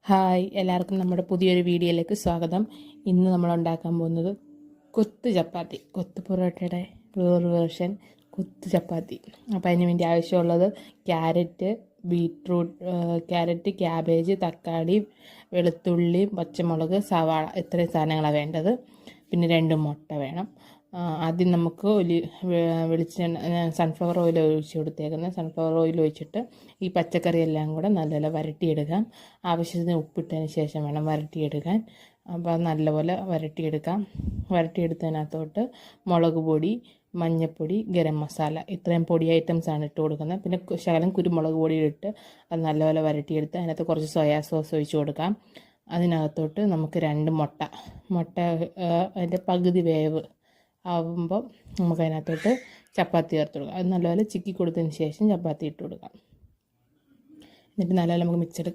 Hi, എല്ലാവർക്കും നമ്മുടെ പുതിയൊരു വീഡിയോയിലേക്ക് സ്വാഗതം. ഇന്ന് നമ്മൾ ഉണ്ടാക്കാൻ പോകുന്നത് കൊത്തു ചപ്പാത്തി, കൊത്തു പൊറോട്ടയുടെ വേറൊരു വേർഷൻ കൊത്തു ചപ്പാത്തി. അപ്പോൾ അതിന് വേണ്ടി ആവശ്യമുള്ളത് ക്യാരറ്റ്, ബീട്രൂട്ട്, ക്യാബേജ്, തക്കാളി, വെളുത്തുള്ളി, പച്ചമുളക്, സവാള, ഇത്രയും സാധനങ്ങളാണ് വേണ്ടത്. പിന്നെ 2 മുട്ട വേണം. ആദ്യം നമുക്ക് വെളിച്ചെണ്ണ, സൺഫ്ലവർ ഓയിൽ ഒഴിച്ച് കൊടുത്തേക്കുന്നത്. സൺഫ്ലവർ ഓയിൽ ഒഴിച്ചിട്ട് ഈ പച്ചക്കറിയെല്ലാം കൂടെ നല്ലപോലെ വരട്ടിയെടുക്കാം. ആവശ്യത്തിന് ഉപ്പിട്ടതിന് ശേഷം വേണം വരട്ടിയെടുക്കാൻ. അപ്പോൾ നല്ലപോലെ വരട്ടിയെടുക്കാം. വരട്ടിയെടുത്തതിനകത്തോട്ട് മുളക് പൊടി, മഞ്ഞൾപ്പൊടി, ഗരം മസാല, ഇത്രയും പൊടി ഐറ്റംസാണ് ഇട്ട് കൊടുക്കുന്നത്. പിന്നെ ശകലം കുരുമുളക് പൊടി ഇട്ട് അത് നല്ലപോലെ വരട്ടിയെടുത്ത് അതിനകത്ത് കുറച്ച് സോയാ സോസ് ഒഴിച്ച് കൊടുക്കാം. അതിനകത്തോട്ട് നമുക്ക് 2 മുട്ട അതിൻ്റെ പകുതി വേവ് ആവുമ്പോൾ നമുക്കതിനകത്തോട്ട് ചപ്പാത്തി ചേർത്ത് കൊടുക്കാം. അത് നല്ലപോലെ ചിക്കി കൊടുത്തതിന് ശേഷം ചപ്പാത്തി ഇട്ട് കൊടുക്കാം. എന്നിട്ട് നല്ലപോലെ നമുക്ക് മിക്സ് ചെയ്ത്